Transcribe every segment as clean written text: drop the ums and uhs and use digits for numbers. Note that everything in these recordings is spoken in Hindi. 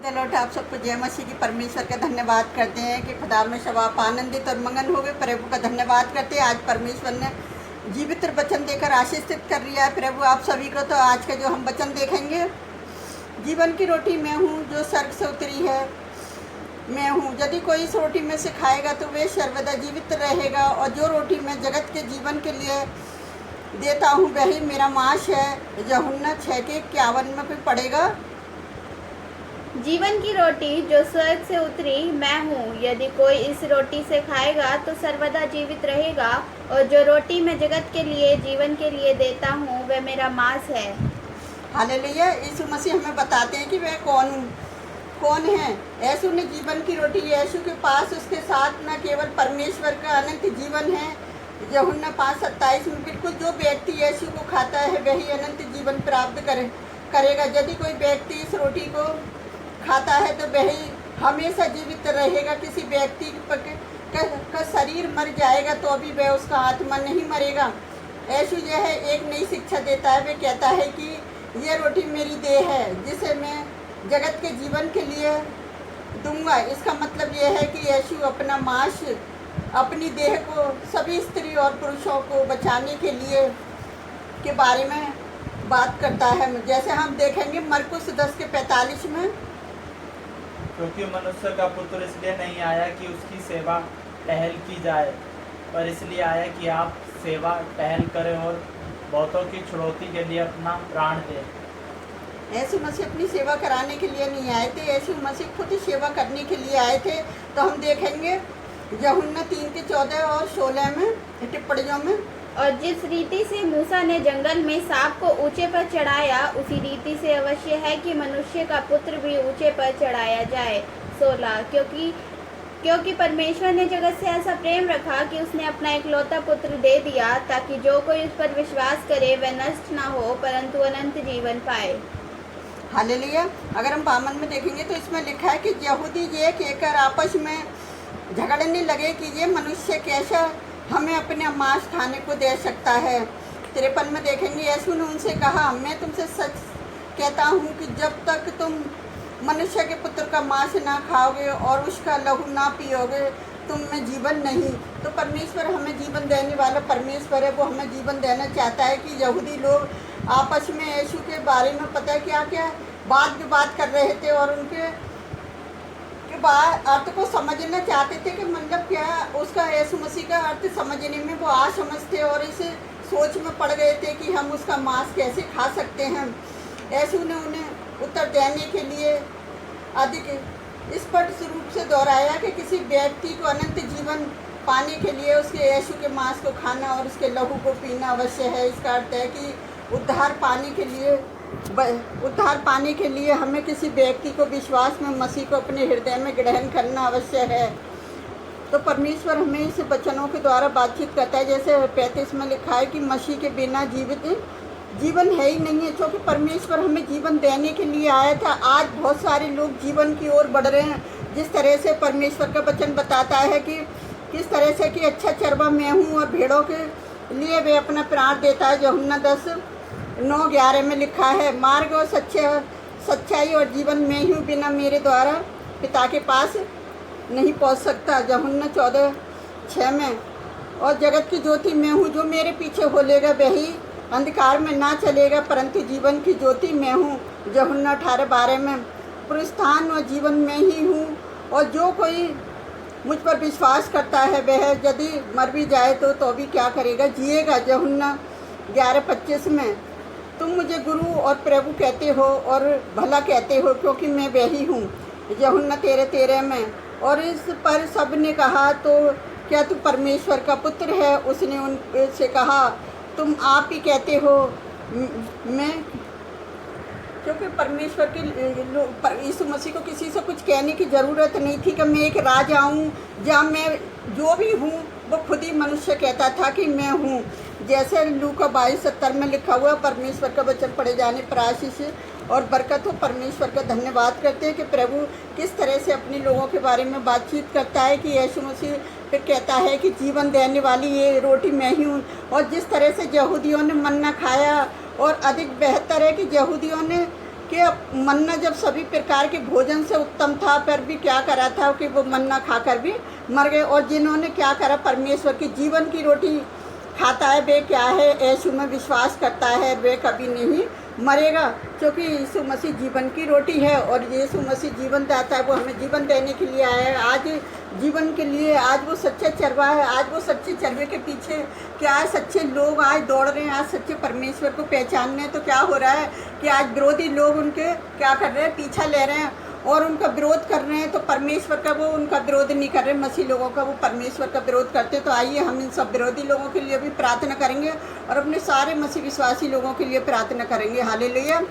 लौट आप सबको जय मसीह की परमेश्वर का धन्यवाद करते हैं कि खुदा में सब आप आनंदित और मंगन हो गए। प्रभु का धन्यवाद करते हैं। आज परमेश्वर ने जीवित वचन देकर आशीषित कर लिया है प्रभु आप सभी को। तो आज का जो हम वचन देखेंगे, जीवन की रोटी मैं हूँ जो स्वर्ग से उतरी है, मैं हूँ। यदि कोई इस रोटी में से खाएगा तो वे सर्वदा जीवित रहेगा, और जो रोटी मैं जगत के जीवन के लिए देता हूँ वही मेरा मांस है। यूहन्ना 6:51 में भी पड़ेगा। जीवन की रोटी जो स्वर्ग से उतरी मैं हूँ। यदि कोई इस रोटी से खाएगा तो सर्वदा जीवित रहेगा, और जो रोटी मैं जगत के लिए जीवन के लिए देता हूँ वह मेरा मांस है। हालेलुया। यीशु मसीह हमें बताते हैं कि वह कौन है। यीशु ने जीवन की रोटी, यीशु के पास उसके साथ न केवल परमेश्वर का अनंत जीवन है। यूहन्ना 5:27 में बिल्कुल जो व्यक्ति यीशु को खाता है वही अनंत जीवन प्राप्त करेगा। यदि कोई व्यक्ति इस रोटी को खाता है तो वही हमेशा जीवित रहेगा। किसी व्यक्ति का शरीर मर जाएगा तो अभी वह उसका आत्मा नहीं मरेगा। यीशु यह एक नई शिक्षा देता है। वह कहता है कि यह रोटी मेरी देह है जिसे मैं जगत के जीवन के लिए दूंगा। इसका मतलब यह है कि यीशु अपना मांस, अपनी देह को सभी स्त्री और पुरुषों को बचाने के लिए के बारे में बात करता है। जैसे हम देखेंगे मरकुस 10:45 में, क्योंकि मनुष्य का पुत्र इसलिए नहीं आया कि उसकी सेवा टहल की जाए, पर इसलिए आया कि आप सेवा टहल करें और बहुतों की छुड़ौती के लिए अपना प्राण दें। यीशु मसीह अपनी सेवा कराने के लिए नहीं आए थे, यीशु मसीह खुद सेवा करने के लिए आए थे। तो हम देखेंगे यूहन्ना 3:14 और 16 में टिप्पणियों में, और जिस रीति से मूसा ने जंगल में सांप को ऊंचे पर चढ़ाया, उसी रीति से अवश्य है कि मनुष्य का पुत्र भी ऊंचे पर चढ़ाया जाए। 16 क्योंकि परमेश्वर ने जगत से ऐसा प्रेम रखा कि उसने अपना इकलौता पुत्र दे दिया, ताकि जो कोई उस पर विश्वास करे वह नष्ट न हो परंतु अनंत जीवन पाए। हालेलुया। अगर हम बामन में देखेंगे तो इसमें लिखा है कि यहूदी ये कहकर आपस में झगड़ने लगे कि ये मनुष्य कैसा हमें अपने मांस खाने को दे सकता है। 53 में देखेंगे यीशु ने उनसे कहा, मैं तुमसे सच कहता हूँ कि जब तक तुम मनुष्य के पुत्र का मांस ना खाओगे और उसका लहू ना पियोगे तुम में जीवन नहीं। तो परमेश्वर हमें जीवन देने वाला परमेश्वर है, वो हमें जीवन देना चाहता है। कि यहूदी लोग आपस में यीशु के बारे में पता है क्या क्या बात विवाद कर रहे थे, और उनके अर्थ को समझना चाहते थे कि मतलब क्या उसका यीशु मसीह का अर्थ समझने में वो असमझ थे, और इस सोच में पड़ गए थे कि हम उसका मांस कैसे खा सकते हैं। यीशु ने उन्हें उत्तर देने के लिए अधिक स्पष्ट रूप से दोहराया कि किसी व्यक्ति को अनंत जीवन पाने के लिए उसके यीशु के मांस को खाना और उसके लहू को पीना अवश्य है। इसका अर्थ है कि उद्धार पाने के लिए हमें किसी व्यक्ति को विश्वास में मसीह को अपने हृदय में ग्रहण करना अवश्य है। तो परमेश्वर हमें इस वचनों के द्वारा बातचीत करता है। जैसे 35 में लिखा है कि मसीह के बिना जीवन है ही नहीं है, क्योंकि परमेश्वर हमें जीवन देने के लिए आया था। आज बहुत सारे लोग जीवन की ओर बढ़ रहे हैं। जिस तरह से परमेश्वर का वचन बताता है कि किस तरह से कि अच्छा चरवा मैं हूँ और भेड़ों के लिए वे अपना प्राण देता है। यूहन्ना 10:9-11 में लिखा है, मार्ग और सच्चाई और जीवन में ही हूँ, बिना मेरे द्वारा पिता के पास नहीं पहुँच सकता। यूहन्ना 14:6 में, और जगत की ज्योति मैं हूँ, जो मेरे पीछे होलेगा वही अंधकार में ना चलेगा परंतु जीवन की ज्योति मैं हूँ। यूहन्ना 18:12 में, पुनरुत्थान और जीवन में ही हूँ, और जो कोई मुझ पर विश्वास करता है वह यदि मर भी जाए तो भी क्या करेगा, जिएगा। यूहन्ना 11:25 में, तुम मुझे गुरु और प्रभु कहते हो और भला कहते हो क्योंकि मैं वही हूँ। यूहन्ना 13:13 में, और इस पर सब ने कहा, तो क्या तू परमेश्वर का पुत्र है? उसने उनसे कहा, तुम आप ही कहते हो। मैं, क्योंकि परमेश्वर के यीशु मसीह को किसी से कुछ कहने की ज़रूरत नहीं थी कि मैं एक राजा हूँ, जहाँ मैं जो भी हूँ वो खुद ही मनुष्य कहता था कि मैं हूँ। जैसे लूका 22:70 में लिखा हुआ, परमेश्वर का वचन पढ़े जाने पर आशीष और बरकत हो। परमेश्वर का धन्यवाद करते हैं कि प्रभु किस तरह से अपने लोगों के बारे में बातचीत करता है। कि यीशु मसीह फिर कहता है कि जीवन देने वाली ये रोटी मैं ही हूँ। और जिस तरह से यहूदियों ने मन्ना खाया, और अधिक बेहतर है कि यहूदियों ने कि मन्ना जब सभी प्रकार के भोजन से उत्तम था, पर भी क्या करा था कि वो मन्ना खाकर भी मर गए। और जिन्होंने क्या करा, परमेश्वर की जीवन की रोटी खाता है, वे क्या है, यीशु में विश्वास करता है, वे कभी नहीं मरेगा, क्योंकि यीशु मसीह जीवन की रोटी है और यीशु मसीह जीवन देता है। वो हमें जीवन देने के लिए आया है। आज जीवन के लिए आज वो सच्चे चरवा है। आज वो सच्चे चरवे के पीछे क्या है, सच्चे लोग आज दौड़ रहे हैं, आज सच्चे परमेश्वर को पहचानने। तो क्या हो रहा है कि आज विरोधी लोग उनके क्या कर रहे हैं, पीछा ले रहे हैं और उनका विरोध कर रहे हैं। तो परमेश्वर का वो उनका विरोध नहीं कर रहे, मसीह लोगों का वो परमेश्वर का विरोध करते। तो आइए हम इन सब विरोधी लोगों के लिए भी प्रार्थना करेंगे और अपने सारे मसीह विश्वासी लोगों के लिए प्रार्थना करेंगे। Hallelujah,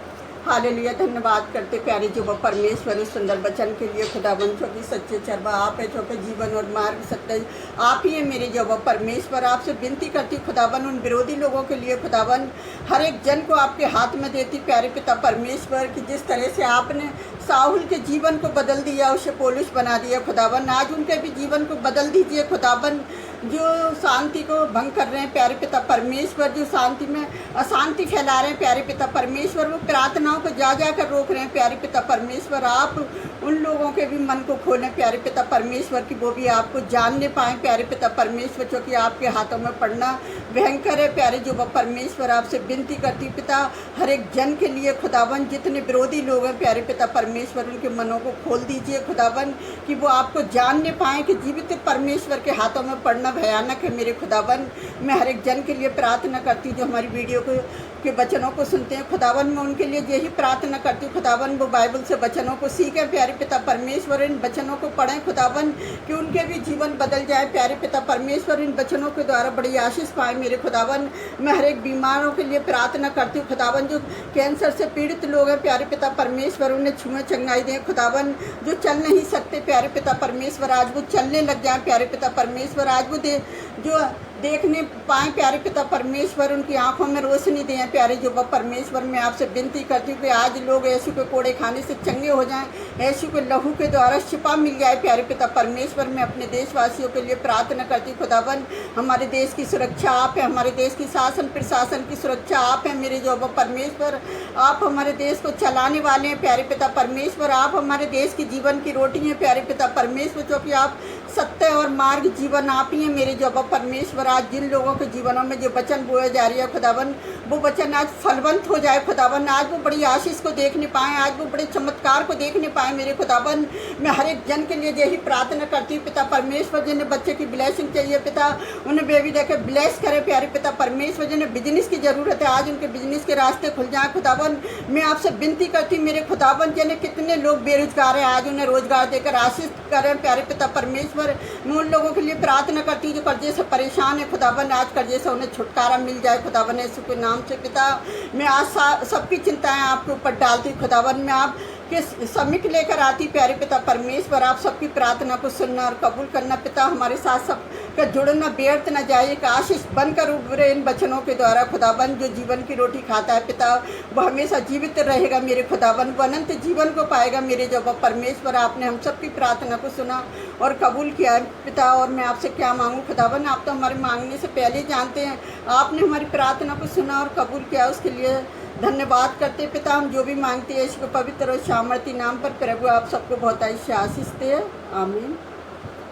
hallelujah. धन्यवाद करते प्यारे जो परमेश्वर उस सुंदर वचन के लिए। खुदाबंद जो कि सच्चे चरवा आप है, जो कि जीवन और मार्ग सत्य आप ही है मेरे जो परमेश्वर। आपसे विनती करती खुदाबंद उन विरोधी लोगों के लिए खुदाबंद हर एक जन को आपके हाथ में देती प्यारे पिता परमेश्वर की। जिस तरह से आपने साहुल के जीवन को बदल दिया, उसे पौलुस बना दिया खुदाबंद, आज उनके भी जीवन को बदल दीजिए खुदाबंद। जो शांति को भंग कर रहे हैं प्यारे पिता परमेश्वर, जो शांति में अशांति फैला रहे हैं प्यारे पिता परमेश्वर, वो प्रार्थनाओं को जा कर रोक रहे हैं प्यारे पिता परमेश्वर। आप उन लोगों के भी मन को खोलें प्यारे पिता परमेश्वर की, वो भी आपको जानने पाएँ प्यारे पिता परमेश्वर, क्योंकि आपके हाथों में पड़ना भयंकर है प्यारे जो परमेश्वर। आपसे विनती करती पिता हर एक जन के लिए खुदाबंद, जितने विरोधी लोग हैं प्यारे पिता परमेश्वर, उनके मनों को खोल दीजिए खुदाबंद कि वो आपको जानने पाएँ कि जीवित परमेश्वर के हाथों में पड़ना भयानक है मेरे खुदाबंद। मैं हर एक जन के लिए प्रार्थना करती हूँ जो हमारी वीडियो के वचनों को सुनते हैं खुदाबंद। मैं उनके लिए यही प्रार्थना करती हूँ खुदाबंद, वो बाइबल से वचनों को सीखें प्यारे पिता परमेश्वर, इन वचनों को पढ़ें खुदाबंद कि उनके भी जीवन बदल जाए प्यारे पिता परमेश्वर। इन वचनों के द्वारा बड़ी आशीष पाए मेरे खुदाबंद। मैं हर एक बीमारों के लिए प्रार्थना करती हूँ खुदाबंद, जो कैंसर से पीड़ित लोग हैं प्यारे पिता परमेश्वर, उन्हें छुए चंगाई दें खुदाबंद। जो चल नहीं सकते प्यारे पिता परमेश्वर, आज वो चलने लग जाए प्यारे पिता परमेश्वर। आज वो जो देखने पाएँ प्यारे पिता परमेश्वर, उनकी आंखों में रोशनी दें प्यारे जो परमेश्वर। मैं आपसे विनती करती हूँ कि आज लोग यीशु के कोड़े खाने से चंगे हो जाएं, यीशु के लहू के द्वारा शिफा मिल जाए प्यारे पिता परमेश्वर। मैं अपने देशवासियों के लिए प्रार्थना करती हूँ खुदाबंद, हमारे देश की सुरक्षा आप है, हमारे देश की शासन प्रशासन की सुरक्षा आप है मेरे जो परमेश्वर। आप हमारे देश को चलाने वाले हैं प्यारे पिता परमेश्वर। आप हमारे देश की जीवन की रोटी हैं प्यारे पिता परमेश्वर, क्योंकि आप सत्य और मार्ग जीवन आप ही हैं मेरे जो परमेश्वर। आज जिन लोगों के जीवनों में जो वचन बोए जा रही है खुदावन, वो वचन आज फलवंत हो जाए खुदावन। आज वो बड़ी आशीष को देखने पाएँ, आज वो बड़े चमत्कार को देखने पाएँ मेरे खुदावन। मैं हर एक जन के लिए यही प्रार्थना करती हूँ पिता परमेश्वर, जिन्हें बच्चे की ब्लेसिंग चाहिए पिता, उन्हें बेबी देकर ब्लेस करे प्यारे पिता परमेश्वर। जिन्हें बिजनेस की ज़रूरत है, आज उनके बिजनेस के रास्ते खुल जाए खुदावन। मैं आपसे विनती करती हूँ मेरे खुदावन, जिन्हें कितने लोग बेरोजगार हैं, आज उन्हें रोजगार देकर आशीष करें प्यारे पिता परमेश्वर। मैं उन लोगों के लिए प्रार्थना करती हूँ जो कर्जे से परेशान है खुदावन, आज कर्जे से उन्हें छुटकारा मिल जाए खुदावन यीशु के नाम से पिता। मैं आज सबकी चिंताएं आपके ऊपर डालती हूँ खुदावन। मैं आप के समिट लेकर आती प्यारे पिता परमेश्वर। आप सबकी प्रार्थना को सुनना और कबूल करना पिता। हमारे साथ सब का जुड़ना व्यर्थ न जाए, एक आशीष बनकर उभरे इन वचनों के द्वारा खुदावन। जो जीवन की रोटी खाता है पिता, वो हमेशा जीवित रहेगा मेरे खुदावन, वो अनंत जीवन को पाएगा मेरे जो परमेश्वर। आपने हम सबकी प्रार्थना को सुना और कबूल किया है पिता। और मैं आपसे क्या मांगूँ खुदावन, आप तो हमारे मांगने से पहले जानते हैं। आपने हमारी प्रार्थना को सुना और कबूल किया, उसके लिए धन्यवाद करते पिता। हम जो भी मांगते हैं इसको पवित्र और सामर्थी नाम पर प्रभु आप सबको बहुत आशीष दे। आमीन।